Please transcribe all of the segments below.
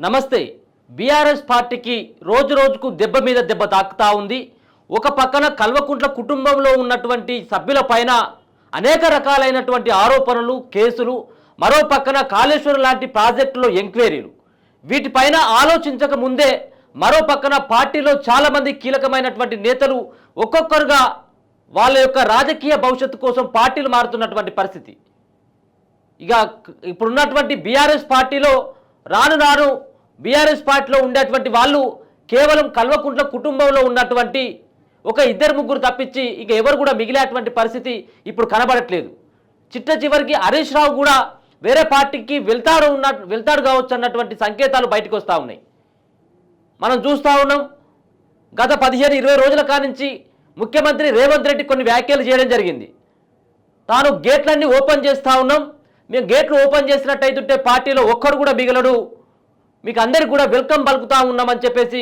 నమస్తే. బీఆర్ఎస్ పార్టీకి రోజు రోజుకు దెబ్బ మీద దెబ్బ తాకుతా ఉంది. ఒక పక్కన కల్వకుంట్ల కుటుంబంలో ఉన్నటువంటి సభ్యులపైన అనేక రకాలైనటువంటి ఆరోపణలు, కేసులు, మరో పక్కన కాళేశ్వరం లాంటి ప్రాజెక్టులో ఎంక్వైరీలు. వీటిపైన ఆలోచించక ముందే మరో పక్కన పార్టీలో చాలామంది కీలకమైనటువంటి నేతలు ఒక్కొక్కరుగా వాళ్ళ యొక్క రాజకీయ భవిష్యత్తు కోసం పార్టీలు మారుతున్నటువంటి పరిస్థితి. ఇక ఇప్పుడున్నటువంటి బీఆర్ఎస్ పార్టీలో రాను బీఆర్ఎస్ పార్టీలో ఉండేటువంటి వాళ్ళు కేవలం కల్వకుంట్ల కుటుంబంలో ఉన్నటువంటి ఒక ఇద్దరు ముగ్గురు తప్పించి ఇక ఎవరు కూడా మిగిలేటువంటి పరిస్థితి ఇప్పుడు కనబడట్లేదు. చిట్ట చివరికి హరీష్ రావు కూడా వేరే పార్టీకి వెళ్తాడు కావచ్చు అన్నటువంటి సంకేతాలు బయటకు వస్తూ ఉన్నాయి. మనం చూస్తూ ఉన్నాం. గత 15-20 రోజుల కానించి ముఖ్యమంత్రి రేవంత్ రెడ్డి కొన్ని వ్యాఖ్యలు చేయడం జరిగింది. తాను గేట్లన్నీ ఓపెన్ చేస్తూ ఉన్నాం, మేము గేట్లు ఓపెన్ చేసినట్టయితుంటే పార్టీలో ఒక్కడు కూడా మిగలడు, మీకు అందరికి కూడా వెల్కమ్ పలుకుతా ఉన్నామని చెప్పేసి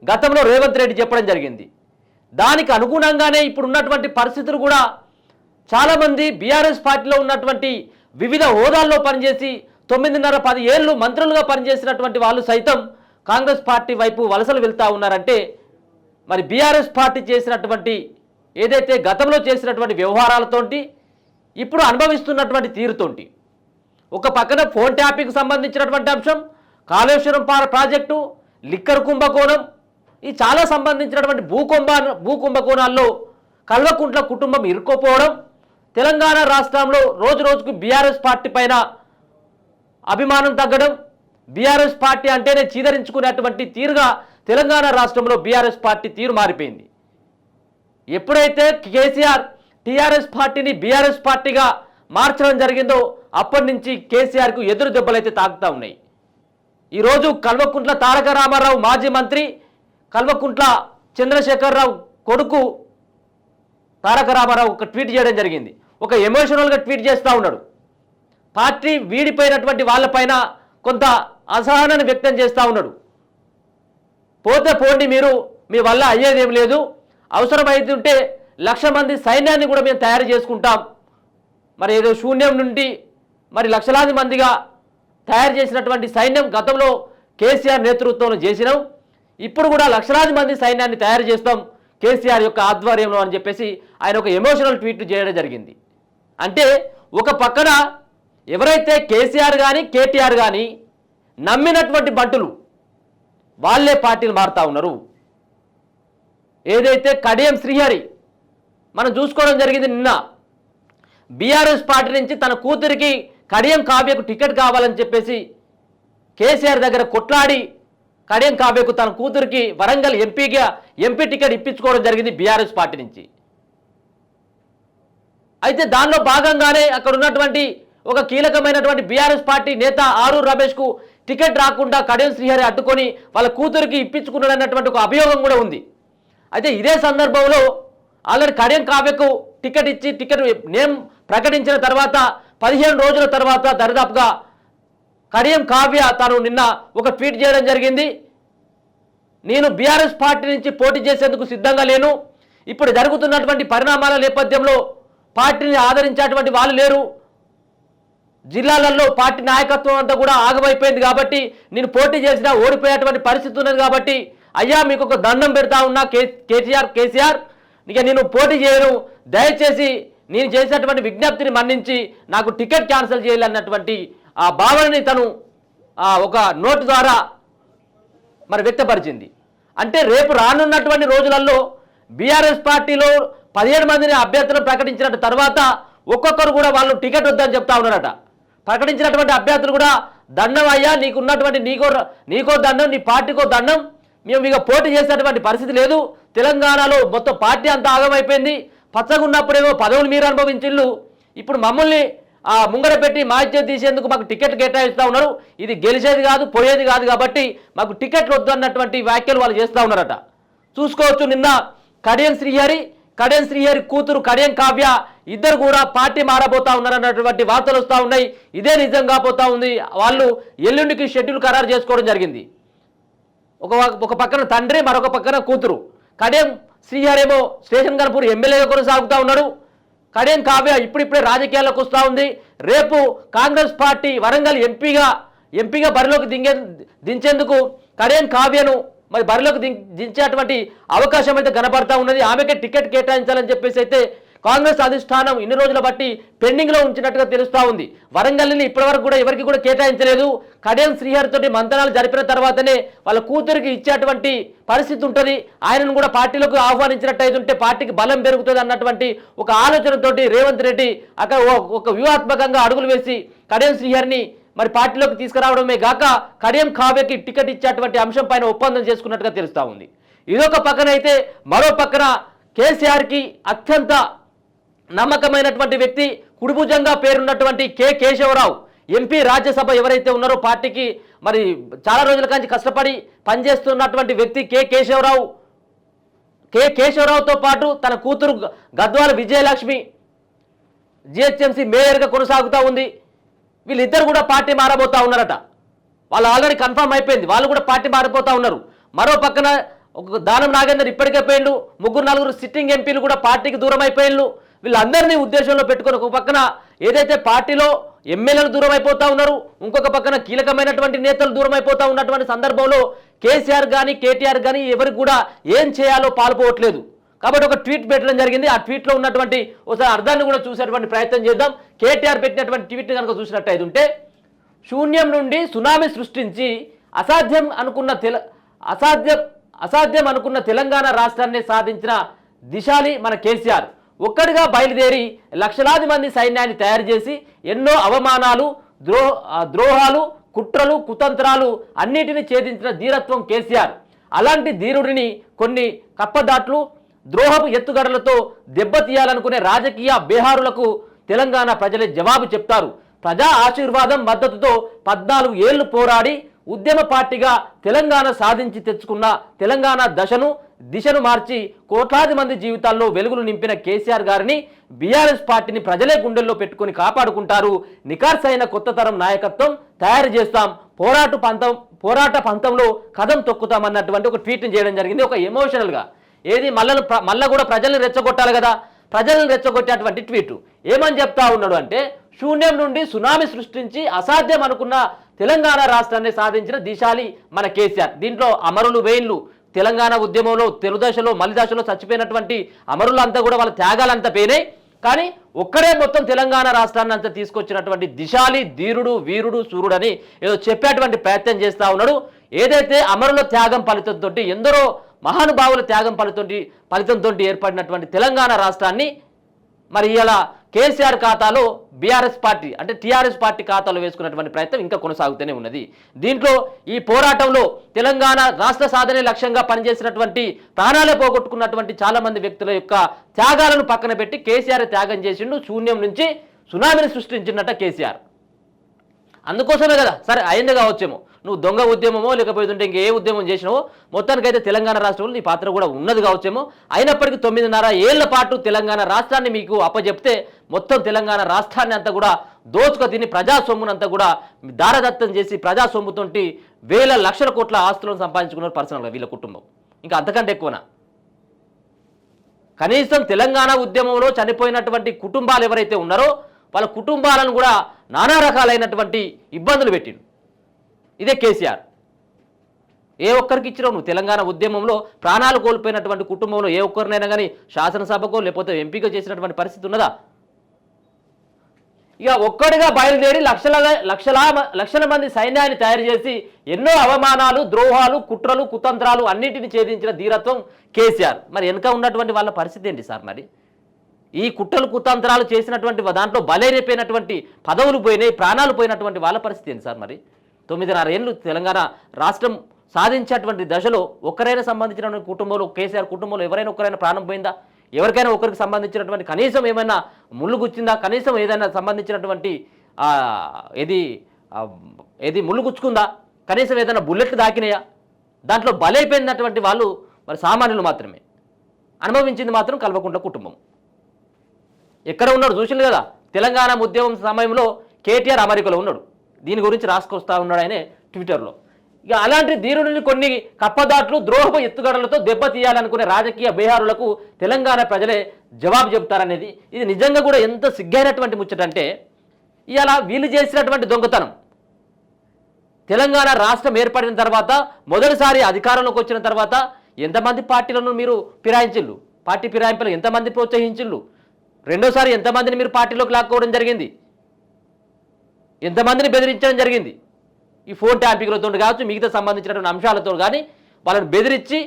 గతంలో రేవంత్ రెడ్డి చెప్పడం జరిగింది. దానికి అనుగుణంగానే ఇప్పుడు ఉన్నటువంటి పరిస్థితులు కూడా చాలామంది బీఆర్ఎస్ పార్టీలో ఉన్నటువంటి వివిధ హోదాల్లో పనిచేసి 9.5-10 ఏళ్ళు మంత్రులుగా పనిచేసినటువంటి వాళ్ళు సైతం కాంగ్రెస్ పార్టీ వైపు వలసలు వెళ్తూ ఉన్నారంటే మరి బీఆర్ఎస్ పార్టీ చేసినటువంటి ఏదైతే గతంలో చేసినటువంటి వ్యవహారాలతోటి ఇప్పుడు అనుభవిస్తున్నటువంటి తీరుతోటి ఒక పక్కన ఫోన్ ట్యాపింగ్కి సంబంధించినటువంటి అంశం, కాళేశ్వరం ప్రాజెక్టు, లిక్కర్ కుంభకోణం, ఈ చాలా సంబంధించినటువంటి భూకుంభకోణాల్లో కల్వకుంట్ల కుటుంబం ఇరుక్కుపోవడం, తెలంగాణ రాష్ట్రంలో రోజు రోజుకు బీఆర్ఎస్ పార్టీ పైన అభిమానం తగ్గడం, బీఆర్ఎస్ పార్టీ అంటేనే చీదరించుకునేటువంటి తీరుగా తెలంగాణ రాష్ట్రంలో బీఆర్ఎస్ పార్టీ తీరు మారిపోయింది. ఎప్పుడైతే కేసీఆర్ టీఆర్ఎస్ పార్టీని బీఆర్ఎస్ పార్టీగా మార్చడం జరిగిందో అప్పటి నుంచి కేసీఆర్కు ఎదురు దెబ్బలైతే తాకుతూ ఉన్నాయి. ఈరోజు కల్వకుంట్ల తారక రామారావు మాజీ మంత్రి, కల్వకుంట్ల చంద్రశేఖరరావు కొడుకు తారక రామారావు ఒక ట్వీట్ చేయడం జరిగింది. ఒక ఎమోషనల్గా ట్వీట్ చేస్తూ ఉన్నాడు. పార్టీ వీడిపోయినటువంటి వాళ్ళపైన కొంత అసహనాన్ని వ్యక్తం చేస్తూ ఉన్నాడు. పోతే పోండి, మీరు మీ వల్ల అయ్యేదేం లేదు, అవసరమైతుంటే 1,00,000 మంది సైన్యాన్ని కూడా మేము తయారు చేసుకుంటాం. మరి ఏదో శూన్యం నుండి మరి లక్షలాది మందిగా తయారు చేసినటువంటి సైన్యం గతంలో కేసీఆర్ నేతృత్వంలో చేసినాం, ఇప్పుడు కూడా లక్షలాది మంది సైన్యాన్ని తయారు చేస్తాం కేసీఆర్ యొక్క ఆధ్వర్యంలో అని చెప్పేసి ఆయన ఒక ఎమోషనల్ ట్వీట్ చేయడం జరిగింది. అంటే ఒక పక్కన ఎవరైతే కేసీఆర్ కానీ కేటీఆర్ కానీ నమ్మినటువంటి బంటులు వాళ్ళే పార్టీలు మారుతూ ఉన్నారు. ఏదైతే కడియం శ్రీహరి మనం చూసుకోవడం జరిగింది, నిన్న బీఆర్ఎస్ పార్టీ నుంచి తన కూతురికి కడియం కావ్యకు టికెట్ కావాలని చెప్పేసి కేసీఆర్ దగ్గర కొట్లాడి కడియం కావ్యకు తన కూతురికి వరంగల్ ఎంపీ టికెట్ ఇప్పించుకోవడం జరిగింది బీఆర్ఎస్ పార్టీ నుంచి. అయితే దానిలో భాగంగానే అక్కడ ఉన్నటువంటి ఒక కీలకమైనటువంటి బీఆర్ఎస్ పార్టీ నేత ఆరూర్ రమేష్కు టికెట్ రాకుండా కడియం శ్రీహరి అడ్డుకొని వాళ్ళ కూతురికి ఇప్పించుకున్నాడు అన్నటువంటి ఒక అభియోగం కూడా ఉంది. అయితే ఇదే సందర్భంలో ఆల్రెడీ కడియం కావ్యకు టికెట్ ఇచ్చి టికెట్ నేమ్ ప్రకటించిన తర్వాత 15 రోజుల తర్వాత దరిదాపుగా కడియం కావ్య తాను నిన్న ఒక ట్వీట్ చేయడం జరిగింది. నేను బీఆర్ఎస్ పార్టీ నుంచి పోటీ చేసేందుకు సిద్ధంగా లేను, ఇప్పుడు జరుగుతున్నటువంటి పరిణామాల నేపథ్యంలో పార్టీని ఆదరించేటువంటి వాళ్ళు లేరు, జిల్లాలలో పార్టీ నాయకత్వం అంతా కూడా ఆగమైపోయింది కాబట్టి నేను పోటీ చేసినా ఓడిపోయేటువంటి పరిస్థితి ఉన్నది కాబట్టి అయ్యా మీకు ఒక దండం పెడతా ఉన్నా కేసీఆర్ ఇక నేను పోటీ చేయను, దయచేసి నేను చేసినటువంటి విజ్ఞప్తిని మన్నించి నాకు టికెట్ క్యాన్సిల్ చేయాలన్నటువంటి ఆ భావనని తను ఒక నోటు ద్వారా మరి వ్యక్తపరిచింది. అంటే రేపు రానున్నటువంటి రోజులలో బీఆర్ఎస్ పార్టీలో 17 మందిని అభ్యర్థులను ప్రకటించిన తర్వాత ఒక్కొక్కరు కూడా వాళ్ళు టికెట్ వద్దని చెప్తా ఉన్నారట. ప్రకటించినటువంటి అభ్యర్థులు కూడా దండం అయ్యా, నీకున్నటువంటి నీకో దండం, నీ పార్టీకో దండం, మేము ఇక పోటీ చేసేటువంటి పరిస్థితి లేదు, తెలంగాణలో మొత్తం పార్టీ అంతా ఆగమైపోయింది, పచ్చగున్నప్పుడేమో పదవులు మీరు అనుభవించిళ్ళు, ఇప్పుడు మమ్మల్ని ముంగడ పెట్టి మా ఇచ్చేది తీసేందుకు మాకు టికెట్ కేటాయిస్తూ ఉన్నారు, ఇది గెలిచేది కాదు పోయేది కాదు కాబట్టి మాకు టికెట్లు వద్దు అన్నటువంటి వ్యాఖ్యలు వాళ్ళు చేస్తూ ఉన్నారట. చూసుకోవచ్చు, నిన్న కడియం శ్రీహరి కూతురు కడియం కావ్య ఇద్దరు కూడా పార్టీ మారబోతా ఉన్నారన్నటువంటి వార్తలు వస్తూ ఉన్నాయి. ఇదే నిజంగా పోతా ఉంది. వాళ్ళు ఎల్లుండికి షెడ్యూల్ ఖరారు చేసుకోవడం జరిగింది. ఒక పక్కన తండ్రి, మరొక పక్కన కూతురు. కడియం శ్రీహరి ఏమో స్టేషన్ గన్పూర్ ఎమ్మెల్యేగా కొనసాగుతూ ఉన్నాడు. కడియం కావ్య ఇప్పుడిప్పుడే రాజకీయాల్లోకి వస్తూ ఉంది. రేపు కాంగ్రెస్ పార్టీ వరంగల్ ఎంపీగా ఎంపీగా బరిలోకి దించేందుకు కడియం కావ్యను మరి బరిలోకి దించేటువంటి అవకాశం అయితే కనపడతా ఉన్నది. ఆమెకే టికెట్ కేటాయించాలని చెప్పేసి అయితే కాంగ్రెస్ అధిష్టానం ఇన్ని రోజుల బట్టి పెండింగ్లో ఉంచినట్టుగా తెలుస్తూ ఉంది. వరంగల్ని ఇప్పటివరకు కూడా ఎవరికి కూడా కేటాయించలేదు. కడియం శ్రీహరి తోటి మంతనాలు జరిపిన తర్వాతనే వాళ్ళ కూతురికి ఇచ్చేటువంటి పరిస్థితి ఉంటుంది. ఆయనను కూడా పార్టీలకు ఆహ్వానించినట్టు ఉంటే పార్టీకి బలం పెరుగుతుంది అన్నటువంటి ఒక ఆలోచనతోటి రేవంత్ రెడ్డి అక్కడ ఒక వ్యూహాత్మకంగా అడుగులు వేసి కడియం శ్రీహరిని మరి పార్టీలోకి తీసుకురావడమే గాక కడియం కావ్యకి టికెట్ ఇచ్చేటువంటి అంశం పైన ఒప్పందం చేసుకున్నట్టుగా తెలుస్తూ ఉంది. ఇదొక పక్కన అయితే మరో పక్కన కేసీఆర్కి అత్యంత నమ్మకమైనటువంటి వ్యక్తి కుడిభుజంగా పేరున్నటువంటి కేశవరావు ఎంపీ రాజ్యసభ ఎవరైతే ఉన్నారో పార్టీకి మరి చాలా రోజుల నుంచి కష్టపడి పనిచేస్తున్నటువంటి వ్యక్తి కేశవరావుతో పాటు తన కూతురు గద్వాల విజయలక్ష్మి జిహెచ్ఎంసీ మేయర్గా కొనసాగుతూ ఉంది. వీళ్ళిద్దరు కూడా పార్టీ మారబోతా ఉన్నారట. వాళ్ళు ఆల్రెడీ కన్ఫర్మ్ అయిపోయింది, వాళ్ళు కూడా పార్టీ మారిపోతా ఉన్నారు. మరో పక్కన ఒక దానం నాగేందర్ ఇప్పటికే పోయిండు, 3-4 సిట్టింగ్ ఎంపీలు కూడా పార్టీకి దూరం అయిపోయిండు. వీళ్ళందరినీ ఉద్దేశంలో పెట్టుకొని ఒక పక్కన ఏదైతే పార్టీలో ఎమ్మెల్యేలు దూరం అయిపోతా ఉన్నారు, ఇంకొక పక్కన కీలకమైనటువంటి నేతలు దూరం అయిపోతా ఉన్నటువంటి సందర్భంలో కేసీఆర్ కానీ కేటీఆర్ కానీ ఎవరికి కూడా ఏం చేయాలో పాల్పోవట్లేదు. కాబట్టి ఒక ట్వీట్ పెట్టడం జరిగింది. ఆ ట్వీట్లో ఉన్నటువంటి ఒకసారి అర్థాన్ని కూడా చూసేటువంటి ప్రయత్నం చేద్దాం. కేటీఆర్ పెట్టినటువంటి ట్వీట్ కనుక చూసినట్టయితే ఉంటే, శూన్యం నుండి సునామీ సృష్టించి అసాధ్యం అనుకున్న తెలంగాణ రాష్ట్రాన్ని సాధించిన దిశాలి మన కేసీఆర్. ఒక్కడిగా బయలుదేరి లక్షలాది మంది సైన్యాన్ని తయారు చేసి ఎన్నో అవమానాలు, ద్రోహాలు, కుట్రలు, కుతంత్రాలు అన్నిటినీ ఛేదించిన ధీరత్వం కేసీఆర్. అలాంటి ధీరుడిని కొన్ని కప్పదాట్లు, ద్రోహపు ఎత్తుగడలతో దెబ్బతీయాలనుకునే రాజకీయ బేహారులకు తెలంగాణ ప్రజలే జవాబు చెప్తారు. ప్రజా ఆశీర్వాదం మద్దతుతో 14 ఏళ్లు పోరాడి ఉద్యమ పార్టీగా తెలంగాణ సాధించి తెచ్చుకున్న తెలంగాణ దిశను మార్చి కోట్లాది మంది జీవితాల్లో వెలుగులు నింపిన కేసీఆర్ గారిని బీఆర్ఎస్ పార్టీని ప్రజలే గుండెల్లో పెట్టుకుని కాపాడుకుంటారు. నికార్సైన కొత్త తరం నాయకత్వం తయారు చేస్తాం, పోరాట పంతంలో కదం తొక్కుతామన్నటువంటి ఒక ట్వీట్ని చేయడం జరిగింది. ఒక ఎమోషనల్గా ఏది మళ్ళా కూడా ప్రజల్ని రెచ్చగొట్టాలి కదా, ప్రజల్ని రెచ్చగొట్టేటువంటి ట్వీట్ ఏమని చెప్తా ఉన్నాడు అంటే, శూన్యం నుండి సునామీ సృష్టించి అసాధ్యం అనుకున్న తెలంగాణ రాష్ట్రాన్ని సాధించిన దిశాలి మన కేసీఆర్. దీంట్లో అమరులు వేయిన్లు, తెలంగాణ ఉద్యమంలో తెలుదశలో మలిదశలో చచ్చిపోయినటువంటి అమరులంతా కూడా వాళ్ళ త్యాగాలంతా పోయినాయి. కానీ ఒక్కడే మొత్తం తెలంగాణ రాష్ట్రాన్ని అంతా తీసుకొచ్చినటువంటి దిశాలి ధీరుడు, వీరుడు, సూర్యుడు అని ఏదో చెప్పేటువంటి ప్రయత్నం చేస్తూ ఉన్నాడు. ఏదైతే అమరుల త్యాగం ఫలితంతో, ఎందరో మహానుభావుల త్యాగం ఫలితంతో ఏర్పడినటువంటి తెలంగాణ రాష్ట్రాన్ని మరి ఇలా కేసీఆర్ ఖాతాలో బీఆర్ఎస్ పార్టీ అంటే టీఆర్ఎస్ పార్టీ ఖాతాలో వేసుకున్నటువంటి ప్రయత్నం ఇంకా కొనసాగుతూనే ఉన్నది. దీంట్లో ఈ పోరాటంలో తెలంగాణ రాష్ట్ర సాధనే లక్ష్యంగా పనిచేసినటువంటి, ప్రాణాలే పోగొట్టుకున్నటువంటి చాలా మంది వ్యక్తుల యొక్క త్యాగాలను పక్కన పెట్టి కేసీఆర్ త్యాగం చేసిండు. శూన్యం నుంచి సునామీని సృష్టించినట్ట కేసీఆర్. అందుకోసమే కదా సరే అయింది కావచ్చేమో, నువ్వు దొంగ ఉద్యమమో లేకపోతుంటే ఇంకే ఉద్యమం చేసినావో మొత్తానికైతే తెలంగాణ రాష్ట్రంలో నీ పాత్ర కూడా ఉన్నది కావచ్చేమో. అయినప్పటికీ 9.5 ఏళ్ల పాటు తెలంగాణ రాష్ట్రాన్ని మీకు అప్పచెప్తే మొత్తం తెలంగాణ రాష్ట్రాన్ని అంతా కూడా దోచుక తిని ప్రజా సొమ్మునంతా కూడా దారదత్తం చేసి ప్రజా సొమ్ముతోటి వేల లక్షల కోట్ల ఆస్తులను సంపాదించుకున్నారు పర్సనల్గా వీళ్ళ కుటుంబం. ఇంకా అంతకంటే ఎక్కువనా? కనీసం తెలంగాణ ఉద్యమంలో చనిపోయినటువంటి కుటుంబాలు ఎవరైతే ఉన్నారో వాళ్ళ కుటుంబాలను కూడా నానా రకాలైనటువంటి ఇబ్బందులు పెట్టిండు ఇదే కేసీఆర్. ఏ ఒక్కరికి ఇచ్చినావు నువ్వు? తెలంగాణ ఉద్యమంలో ప్రాణాలు కోల్పోయినటువంటి కుటుంబంలో ఏ ఒక్కరినైనా కానీ శాసనసభకో లేకపోతే ఎంపీకో చేసినటువంటి పరిస్థితి ఉన్నదా? ఇక ఒక్కడిగా బయలుదేరి లక్షల మంది సైన్యాన్ని తయారు చేసి ఎన్నో అవమానాలు, ద్రోహాలు, కుట్రలు, కుతంత్రాలు అన్నింటినీ ఛేదించిన ధీరత్వం కేసీఆర్. మరి వెనక ఉన్నటువంటి వాళ్ళ పరిస్థితి ఏంటి సార్? మరి ఈ కుట్రలు కుతంత్రాలు చేసినటువంటి దాంట్లో బలైపోయినటువంటి పదవులు పోయినాయి, ప్రాణాలు పోయినటువంటి వాళ్ళ పరిస్థితి ఏంటి సార్? మరి 9.5 ఏళ్ళు తెలంగాణ రాష్ట్రం సాధించేటువంటి దశలో ఒక్కరైనా సంబంధించిన కుటుంబంలో, కేసీఆర్ కుటుంబంలో ఎవరైనా ఒక్కరైనా ప్రాణం పోయిందా? ఎవరికైనా ఒకరికి సంబంధించినటువంటి కనీసం ఏమైనా ముళ్ళు గుచ్చిందా? కనీసం ఏదైనా సంబంధించినటువంటి ఏది ముళ్ళు గుచ్చుకుందా? కనీసం ఏదైనా బుల్లెట్లు దాకినాయా? దాంట్లో బలైపోయినటువంటి వాళ్ళు మరి సామాన్యులు మాత్రమే. అనుభవించింది మాత్రం కల్వకుంట్ల కుటుంబం. ఎక్కడ ఉన్నాడు చూసింది కదా, తెలంగాణ ఉద్యమం సమయంలో కేటీఆర్ అమెరికాలో ఉన్నాడు. దీని గురించి రాసుకొస్తా ఉన్నాడు ఆయన ట్విట్టర్లో. ఇక అలాంటి ధీరుడిని కొన్ని కప్పదాట్లు, ద్రోహపు ఎత్తుగడలతో దెబ్బతీయాలనుకునే రాజకీయ బేహారులకు తెలంగాణ ప్రజలే జవాబు చెబుతారనేది ఇది నిజంగా కూడా ఎంత సిగ్గైనటువంటి ముచ్చటంటే, ఇవాళ వీళ్ళు చేసినటువంటి దొంగతనం తెలంగాణ రాష్ట్రం ఏర్పడిన తర్వాత మొదటిసారి అధికారంలోకి వచ్చిన తర్వాత ఎంతమంది పార్టీలను మీరు ఫిరాయించిళ్ళు, పార్టీ ఫిరాయింపులు ఎంతమంది ప్రోత్సహించిళ్ళు, రెండోసారి ఎంతమందిని మీరు పార్టీలోకి లాక్కోవడం జరిగింది, ఎంతమందిని బెదిరించడం జరిగింది. ఈ ఫోన్ ట్యాంపింగ్లతో కావచ్చు, మిగతా సంబంధించినటువంటి అంశాలతో కానీ వాళ్ళని బెదిరించి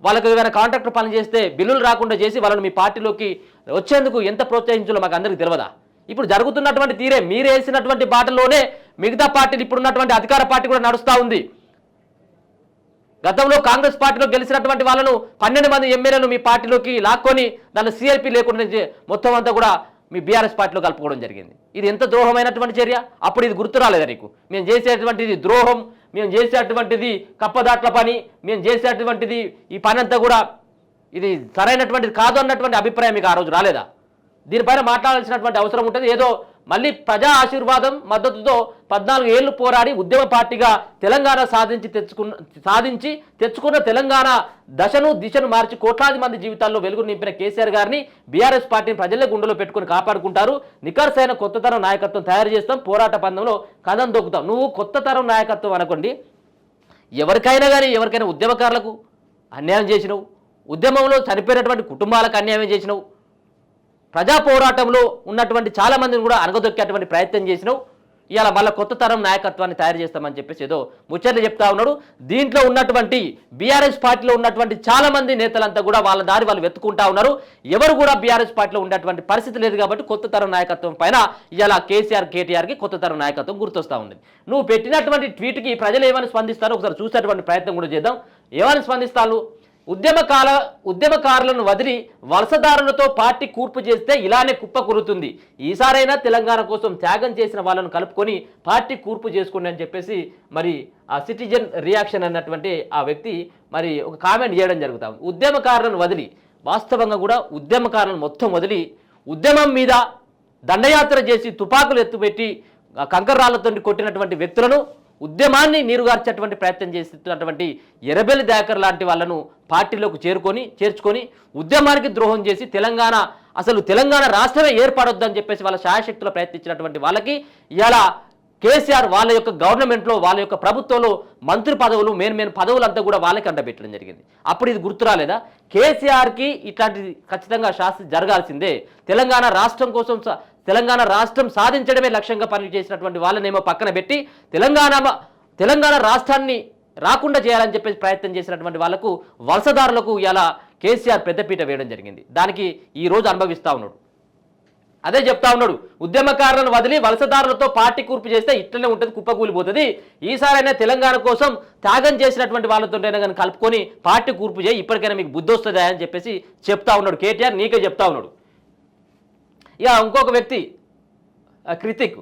వాళ్ళకు ఏదైనా కాంట్రాక్టర్ పని చేస్తే బిల్లులు రాకుండా చేసి వాళ్ళని మీ పార్టీలోకి వచ్చేందుకు ఎంత ప్రోత్సహించాలో మాకు అందరికీ తెలియదా? ఇప్పుడు జరుగుతున్నటువంటి తీరే మీరు వేసినటువంటి బాటలోనే మిగతా పార్టీలు ఇప్పుడున్నటువంటి అధికార పార్టీ కూడా నడుస్తూ ఉంది. గతంలో కాంగ్రెస్ పార్టీలో గెలిచినటువంటి వాళ్ళను 12 మంది ఎమ్మెల్యేలు మీ పార్టీలోకి లాక్కొని దాన్ని సిఎల్పి లేకుండా మొత్తం అంతా కూడా మీ బీఆర్ఎస్ పార్టీలో కలుపుకోవడం జరిగింది. ఇది ఎంత ద్రోహమైనటువంటి చర్య? అప్పుడు ఇది గుర్తు రాలేదా నీకు? మేము చేసేటువంటిది ద్రోహం, మేము చేసేటువంటిది కప్పదాట్ల పని, మేము చేసేటువంటిది ఈ పని అంతా కూడా ఇది సరైనటువంటిది కాదు అన్నటువంటి అభిప్రాయం మీకు ఆ రోజు రాలేదా? దీనిపైన మాట్లాడాల్సినటువంటి అవసరం ఉంటుంది. ఏదో మళ్ళీ ప్రజా ఆశీర్వాదం మద్దతుతో 14 ఏళ్లు పోరాడి ఉద్యమ పార్టీగా తెలంగాణ సాధించి తెచ్చుకున్న తెలంగాణ దశను దిశను మార్చి కోట్లాది మంది జీవితాల్లో వెలుగు నింపిన కేసీఆర్ గారిని బీఆర్ఎస్ పార్టీని ప్రజల గుండెలో పెట్టుకుని కాపాడుకుంటారు. నిఖర్సైన కొత్త తరం నాయకత్వం తయారు చేస్తాం, పోరాట పందంలో కథం దొక్కుతాం. నువ్వు కొత్త తరం నాయకత్వం అనుకోండి, ఎవరికైనా కానీ ఎవరికైనా ఉద్యమకారులకు అన్యాయం చేసినావు, ఉద్యమంలో చనిపోయినటువంటి కుటుంబాలకు అన్యాయం చేసినావు, ప్రజా పోరాటంలో ఉన్నటువంటి చాలా మందిని కూడా అనగదొక్కేటువంటి ప్రయత్నం చేసినావు. ఇవాళ మళ్ళీ కొత్త తరం నాయకత్వాన్ని తయారు చేస్తామని చెప్పేసి ఏదో ముచ్చట్లు చెప్తా ఉన్నాడు. దీంట్లో ఉన్నటువంటి బీఆర్ఎస్ పార్టీలో ఉన్నటువంటి చాలా మంది నేతలంతా కూడా వాళ్ళ దారి వాళ్ళు వెతుకుంటా ఉన్నారు. ఎవరు కూడా బీఆర్ఎస్ పార్టీలో ఉండేటువంటి పరిస్థితి లేదు కాబట్టి కొత్త తరం నాయకత్వం పైన ఇవాళ కేసీఆర్ కేటీఆర్కి కొత్త తరం నాయకత్వం గుర్తొస్తూ ఉంది. నువ్వు పెట్టినటువంటి ట్వీట్కి ప్రజలు ఏమని స్పందిస్తారో ఒకసారి చూసేటువంటి ప్రయత్నం కూడా చేద్దాం. ఏమని స్పందిస్తాను? ఉద్యమకారులను వదిలి వలసదారులతో పార్టీ కూర్పు చేస్తే ఇలానే కుప్ప కురుతుంది. ఈసారైనా తెలంగాణ కోసం త్యాగం చేసిన వాళ్ళను కలుపుకొని పార్టీ కూర్పు చేసుకోండి అని చెప్పేసి మరి ఆ సిటిజన్ రియాక్షన్ అన్నటువంటి ఆ వ్యక్తి మరి ఒక కామెంట్ చేయడం జరుగుతాం. ఉద్యమకారులను వదిలి, వాస్తవంగా కూడా ఉద్యమకారులను మొత్తం వదిలి ఉద్యమం మీద దండయాత్ర చేసి తుపాకులు ఎత్తుపెట్టి కంకర్రాళ్లతో కొట్టినటువంటి వ్యక్తులను, ఉద్యమాన్ని నీరుగార్చేటువంటి ప్రయత్నం చేస్తున్నటువంటి ఎర్రబెల్లి దయాకర్ లాంటి వాళ్ళను పార్టీలోకి చేర్చుకొని ఉద్యమానికి ద్రోహం చేసి తెలంగాణ రాష్ట్రమే ఏర్పడొద్దని చెప్పేసి వాళ్ళ శాయశక్తులు ప్రయత్నించినటువంటి వాళ్ళకి ఇలా కేసీఆర్ వాళ్ళ యొక్క గవర్నమెంట్లో వాళ్ళ యొక్క ప్రభుత్వంలో మంత్రి పదవులు మెయిన్ పదవులంతా కూడా వాళ్ళకి అంటబెట్టడం జరిగింది. అప్పుడు ఇది గుర్తు రాలేదా? కేసీఆర్కి ఇట్లాంటిది ఖచ్చితంగా శాస్త్రి జరగాల్సిందే. తెలంగాణ రాష్ట్రం కోసం తెలంగాణ రాష్ట్రం సాధించడమే లక్ష్యంగా పనిచేసినటువంటి వాళ్ళనేమో పక్కన పెట్టి తెలంగాణ రాష్ట్రాన్ని రాకుండా చేయాలని చెప్పేసి ప్రయత్నం చేసినటువంటి వాళ్లకు, వలసదారులకు ఇలా కేసీఆర్ పెద్దపీట వేయడం జరిగింది. దానికి ఈరోజు అనుభవిస్తూ ఉన్నాడు. అదే చెప్తా ఉన్నాడు, ఉద్యమకారులను వదిలి వలసదారులతో పార్టీ కూర్పు చేస్తే ఇట్లనే ఉంటుంది, కుప్పకూలిపోతుంది. ఈసారైనా తెలంగాణ కోసం త్యాగం చేసినటువంటి వాళ్ళతోనైనా కానీ కలుపుకొని పార్టీ కూర్పు చేయి, ఇప్పటికైనా మీకు బుద్ధి వస్తుందా అని చెప్పేసి చెప్తా ఉన్నాడు కేటీఆర్. నీకే చెప్తా ఉన్నాడు. ఇక ఇంకొక వ్యక్తి క్రితిక్,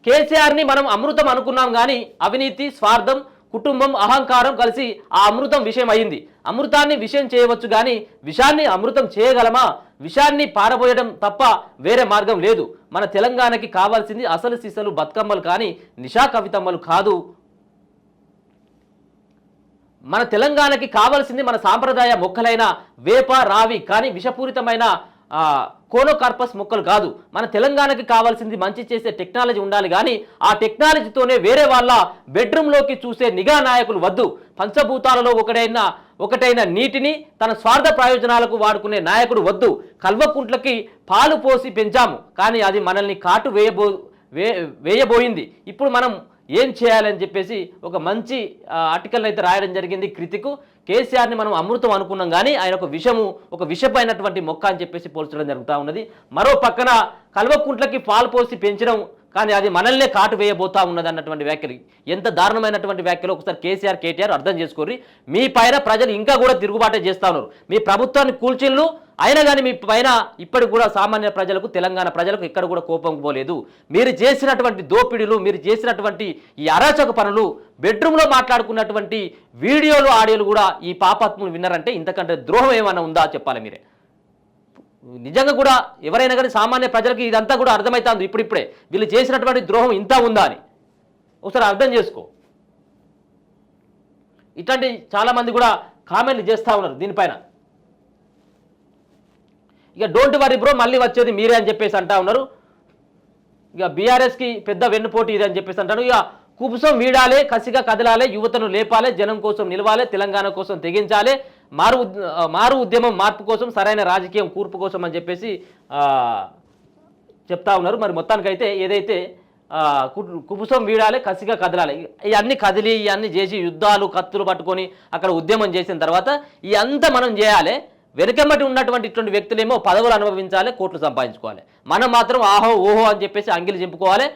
కేసీఆర్ని మనం అమృతం అనుకున్నాం కానీ అవినీతి, స్వార్థం, కుటుంబం, అహంకారం కలిసి ఆ అమృతం విషయం అయింది. అమృతాన్ని విషయం చేయవచ్చు కానీ విషాన్ని అమృతం చేయగలమా? విషాన్ని పారబోయడం తప్ప వేరే మార్గం లేదు. మన తెలంగాణకి కావాల్సింది అసలు సిసలు బతుకమ్మలు కానీ నిషా కవితమ్మలు కాదు. మన తెలంగాణకి కావాల్సింది మన సాంప్రదాయ మొక్కలైన వేప, రావి కానీ విషపూరితమైన కోనోకార్పస్ మొక్కలు కాదు. మన తెలంగాణకి కావాల్సింది మంచి చేసే టెక్నాలజీ ఉండాలి కానీ ఆ టెక్నాలజీతోనే వేరే వాళ్ళ బెడ్రూమ్లోకి చూసే నిఘా నాయకులు వద్దు. పంచభూతాలలో ఒకటైన నీటిని తన స్వార్థ ప్రయోజనాలకు వాడుకునే నాయకుడు వద్దు. కల్వకుంట్లకి పాలు పోసి పెంచాము కానీ అది మనల్ని కాటు వేయబోయింది. ఇప్పుడు మనం ఏం చేయాలని చెప్పేసి ఒక మంచి ఆర్టికల్ అయితే రాయడం జరిగింది క్రితికు. కేసీఆర్ని మనం అమృతం అనుకున్నాం కానీ ఆయన ఒక విషపైనటువంటి మొక్క అని చెప్పేసి పోల్చడం జరుగుతూ ఉన్నది. మరో పక్కన కల్వకుంట్లకి పాలు పోసి పెంచడం కానీ అది మనల్నే కాటు వేయబోతా ఉన్నది అన్నటువంటి వ్యాఖ్యలు ఎంత దారుణమైనటువంటి వ్యాఖ్యలు ఒకసారి కేటీఆర్ అర్థం చేసుకోర్రి. మీ పైన ప్రజలు ఇంకా కూడా తిరుగుబాటే చేస్తూ ఉన్నారు. మీ ప్రభుత్వాన్ని కూల్చిళ్ళు అయినా కానీ మీ పైన ఇప్పటికి కూడా సామాన్య ప్రజలకు, తెలంగాణ ప్రజలకు ఇక్కడ కూడా కోపం పోలేదు. మీరు చేసినటువంటి దోపిడీలు, మీరు చేసినటువంటి ఈ అరాచక పనులు, బెడ్రూమ్లో మాట్లాడుకున్నటువంటి వీడియోలు, ఆడియోలు కూడా ఈ పాపాత్ములు విన్నారంటే ఇంతకంటే ద్రోహం ఏమైనా ఉందా చెప్పాలి మీరే. నిజంగా కూడా ఎవరైనా కానీ సామాన్య ప్రజలకి ఇదంతా కూడా అర్థమవుతుంది. ఇప్పుడిప్పుడే వీళ్ళు చేసినటువంటి ద్రోహం ఇంత ఉందా అని ఒకసారి అర్థం చేసుకో. ఇట్లాంటి చాలామంది కూడా కామెంట్లు చేస్తూ ఉన్నారు దీనిపైన. ఇక డోంట్ వరీ బ్రో, మళ్ళీ వచ్చేది మీరే అని చెప్పేసి అంటా ఉన్నారు. ఇక బీఆర్ఎస్కి పెద్ద వెన్నుపోటీ ఇది అని చెప్పేసి అంటాను. ఇక కుబుసం వీడాలి, కసిగా కదలాలి, యువతను లేపాలి, జనం కోసం నిలవాలి, తెలంగాణ కోసం తెగించాలి, మారు ఉద్యమం మార్పు కోసం, సరైన రాజకీయం కూర్పు కోసం అని చెప్పేసి చెప్తా ఉన్నారు. మరి మొత్తానికైతే ఏదైతే కుబుసం వీడాలి, కసిగా కదలాలి, ఇవన్నీ కదిలి ఇవన్నీ చేసి యుద్ధాలు కత్తులు పట్టుకొని అక్కడ ఉద్యమం చేసిన తర్వాత ఇదంతా మనం చేయాలి. వెనుకమ్మటి ఉన్నటువంటి ఇటువంటి వ్యక్తులేమో పదవులు అనుభవించాలి, కోట్లు సంపాదించుకోవాలి. మనం మాత్రం ఆహో ఓహో అని చెప్పేసి అంగిలి చింపుకోవాలి,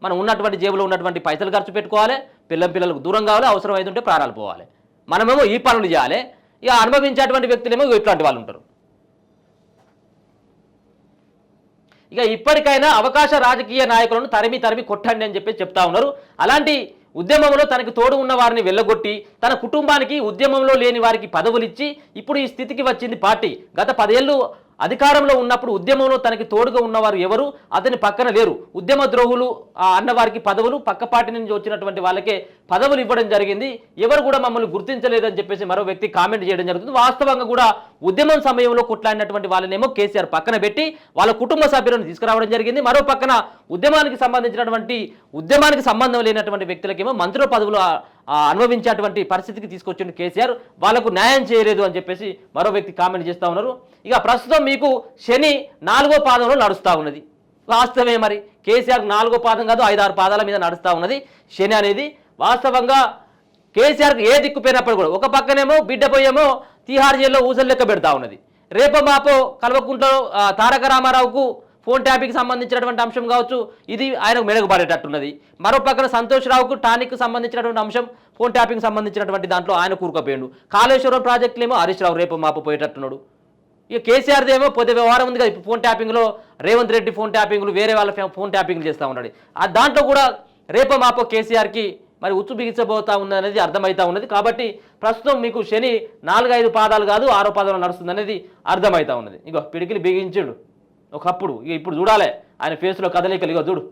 మనం ఉన్నటువంటి జేబులో ఉన్నటువంటి పైసలు ఖర్చు పెట్టుకోవాలి, పిల్లలకు దూరం కావాలి, అవసరం అయితే ప్రాణాలు పోవాలి. మనమేమో ఈ పనులు చేయాలి. ఇక అనుభవించేటువంటి వ్యక్తులేమో ఇట్లాంటి వాళ్ళు ఉంటారు. ఇక ఇప్పటికైనా అవకాశ రాజకీయ నాయకులను తరిమి కొట్టండి అని చెప్పి చెప్తా ఉన్నారు. అలాంటి ఉద్యమంలో తనకు తోడు ఉన్న వారిని వెళ్ళగొట్టి తన కుటుంబానికి ఉద్యమంలో లేని వారికి పదవులు ఇచ్చి ఇప్పుడు ఈ స్థితికి వచ్చింది పార్టీ. గత 10 ఏళ్ళు అధికారంలో ఉన్నప్పుడు ఉద్యమంలో తనకి తోడుగా ఉన్నవారు ఎవరు అతని పక్కన లేరు. ఉద్యమ ద్రోహులు అన్నవారికి పదవులు, పక్క పార్టీ నుంచి వచ్చినటువంటి వాళ్ళకే పదవులు ఇవ్వడం జరిగింది. ఎవరు కూడా మమ్మల్ని గుర్తించలేదని చెప్పేసి మరో వ్యక్తి కామెంట్ చేయడం జరుగుతుంది. వాస్తవంగా కూడా ఉద్యమం సమయంలో కొట్లాడినటువంటి వాళ్ళనేమో కేసీఆర్ పక్కన పెట్టి వాళ్ళ కుటుంబ సభ్యులను తీసుకురావడం జరిగింది. మరో పక్కన ఉద్యమానికి సంబంధం లేనటువంటి వ్యక్తులకేమో మంత్రుల పదవులు అనుభవించేటువంటి పరిస్థితికి తీసుకొచ్చింది కేసీఆర్. వాళ్ళకు న్యాయం చేయలేదు అని చెప్పేసి మరో వ్యక్తి కామెంట్ చేస్తూ ఉన్నారు. ఇక ప్రస్తుతం మీకు శని 4వ పాదంలో నడుస్తూ ఉన్నది. వాస్తవమే, మరి కేసీఆర్ 4వ పాదం కాదు 5-6 పాదాల మీద నడుస్తూ ఉన్నది శని అనేది. వాస్తవంగా కేసీఆర్కి ఏ దిక్కుపోయినప్పుడు కూడా ఒక పక్కనేమో బిడ్డ పోయేమో తీహార్ జైల్లో ఊసలు లెక్క పెడతా ఉన్నది. రేపో మాపో కల్వకుంట్లలో తారక రామారావుకు ఫోన్ ట్యాపింగ్కి సంబంధించినటువంటి అంశం కావచ్చు, ఇది ఆయనకు మెరుగుపడేటట్టున్నది. మరో పక్కన సంతోష్ రావుకు టానిక్కు సంబంధించినటువంటి అంశం, ఫోన్ ట్యాపింగ్ సంబంధించినటువంటి దాంట్లో ఆయన కూరుకుపోయాడు. కాళేశ్వరం ప్రాజెక్టులేమో హరీష్ రావు రేపు మాపు పోయేటట్టున్నాడు. ఇక కేసీఆర్ది ఏమో పొద్దు వ్యవహారం ఉంది కదా, ఇప్పుడు ఫోన్ ట్యాపింగ్లో రేవంత్ రెడ్డి ఫోన్ ట్యాపింగ్లు, వేరే వాళ్ళ ఫోన్ ట్యాపింగ్లు చేస్తూ ఉన్నాడు. దాంట్లో కూడా రేపో మాపో కేసీఆర్కి మరి ఉచ్చు బిగించబోతా ఉన్నది అర్థమవుతా ఉన్నది. కాబట్టి ప్రస్తుతం మీకు శని 4-5 పాదాలు కాదు 6వ పాదాలు నడుస్తుంది అనేది అర్థమవుతా ఉన్నది. ఇగో పిడికిలు బిగించాడు ఒకప్పుడు, ఇక ఇప్పుడు చూడాలి ఆయన ఫేస్లో కదలికలు. ఇగో చూడు,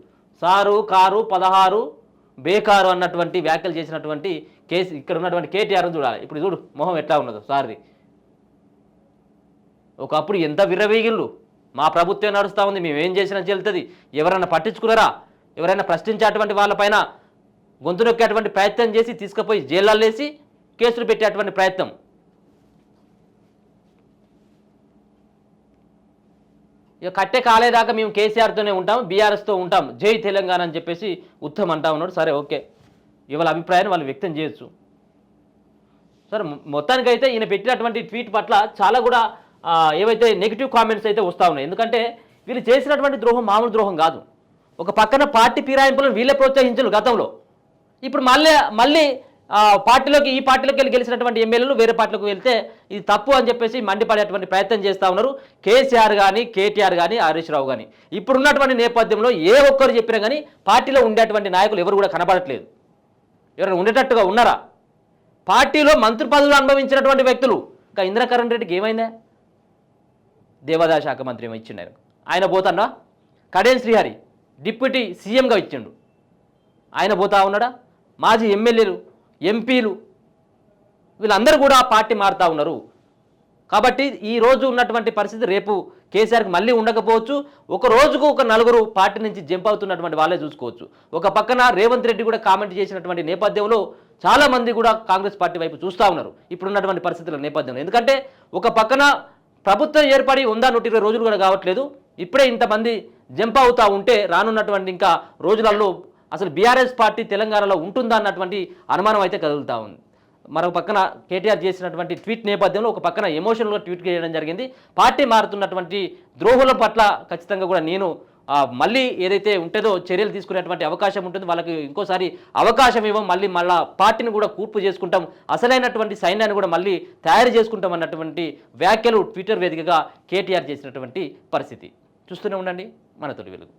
సారు కారు 16 బేకారు అన్నటువంటి వ్యాఖ్యలు చేసినటువంటి ఇక్కడ ఉన్నటువంటి కేటీఆర్ చూడాలి. ఇప్పుడు చూడు మొహం ఎట్లా ఉన్నదో సార్ది. ఒకప్పుడు ఎంత విర్రవీగిళ్ళు, మా ప్రభుత్వం నడుస్తూ ఉంది, మేము ఏం చేసినా చెల్తుంది, ఎవరైనా పట్టించుకున్నారా, ఎవరైనా ప్రశ్నించేటువంటి వాళ్ళపైన గొంతు నొక్కేటువంటి ప్రయత్నం చేసి తీసుకుపోయి జైళ్ళల్లో వేసి కేసులు పెట్టేటువంటి ప్రయత్నం. ఇక కట్టే కాలేదాకా మేము కేసీఆర్తోనే ఉంటాం, బీఆర్ఎస్తో ఉంటాం, జై తెలంగాణ అని చెప్పేసి ఉత్తమ్ అంటా ఉన్నాడు. సరే ఓకే, ఇవాళ అభిప్రాయాన్ని వాళ్ళు వ్యక్తం చేయొచ్చు. సరే మొత్తానికైతే ఈయన పెట్టినటువంటి ట్వీట్ పట్ల చాలా కూడా ఏవైతే నెగిటివ్ కామెంట్స్ అయితే వస్తూ ఉన్నాయి. ఎందుకంటే వీళ్ళు చేసినటువంటి ద్రోహం మామూలు ద్రోహం కాదు. ఒక పక్కన పార్టీ ఫిరాయింపులను వీళ్ళే ప్రోత్సహించారు గతంలో. ఇప్పుడు మళ్ళీ ఈ పార్టీలోకి వెళ్ళి గెలిచినటువంటి ఎమ్మెల్యేలు వేరే పార్టీలోకి వెళ్తే ఇది తప్పు అని చెప్పేసి మండిపడేటువంటి ప్రయత్నం చేస్తూ ఉన్నారు. కేసీఆర్ కానీ కేటీఆర్ కానీ హరీష్ రావు కానీ ఇప్పుడున్నటువంటి నేపథ్యంలో ఏ ఒక్కరు చెప్పినా కానీ పార్టీలో ఉండేటువంటి నాయకులు ఎవరు కూడా కనబడట్లేదు. ఎవరైనా ఉండేటట్టుగా ఉన్నారా? పార్టీలో మంత్రి పదవులు అనుభవించినటువంటి వ్యక్తులు, ఇంకా ఇంద్రకరణ్ రెడ్డికి ఏమైందా? దేవాదాయ శాఖ మంత్రి ఏమో ఇచ్చిండు ఆయన పోతాడా? కడేన్ శ్రీహరి డిప్యూటీ సీఎంగా ఇచ్చిండు, ఆయన పోతా ఉన్నాడా? మాజీ ఎమ్మెల్యేలు, ఎంపీలు వీళ్ళందరూ కూడా పార్టీ మారుతూ ఉన్నారు. కాబట్టి ఈ రోజు ఉన్నటువంటి పరిస్థితి రేపు కేసీఆర్కి మళ్ళీ ఉండకపోవచ్చు. ఒక రోజుకు ఒక 4 పార్టీ నుంచి జంప్ అవుతున్నటువంటి వాళ్ళే చూసుకోవచ్చు. ఒక పక్కన రేవంత్ రెడ్డి కూడా కామెంట్ చేసినటువంటి నేపథ్యంలో చాలామంది కూడా కాంగ్రెస్ పార్టీ వైపు చూస్తూ ఉన్నారు ఇప్పుడున్నటువంటి పరిస్థితుల నేపథ్యంలో. ఎందుకంటే ఒక పక్కన ప్రభుత్వం ఏర్పడి 120 రోజులు కూడా కావట్లేదు, ఇప్పుడే ఇంతమంది జంప్ అవుతూ ఉంటే రానున్నటువంటి ఇంకా రోజులలో అసలు బీఆర్ఎస్ పార్టీ తెలంగాణలో ఉంటుందా అన్నటువంటి అనుమానం అయితే కదులుతూ ఉంది. మరొక పక్కన కేటీఆర్ చేసినటువంటి ట్వీట్ నేపథ్యంలో ఒక పక్కన ఎమోషనల్గా ట్వీట్ చేయడం జరిగింది. పార్టీ మారుతున్నటువంటి ద్రోహుల పట్ల ఖచ్చితంగా కూడా నేను మళ్ళీ ఏదైతే ఉంటుందో చర్యలు తీసుకునేటువంటి అవకాశం ఉంటుంది, వాళ్ళకి ఇంకోసారి అవకాశం ఇవ్వం, మళ్ళీ పార్టీని కూడా కూర్పు చేసుకుంటాం, అసలైనటువంటి సైన్యాన్ని కూడా మళ్ళీ తయారు చేసుకుంటాం అన్నటువంటి వ్యాఖ్యలు ట్విట్టర్ వేదికగా కేటీఆర్ చేసినటువంటి పరిస్థితి. చూస్తూనే ఉండండి మన తొలి వెలుగు.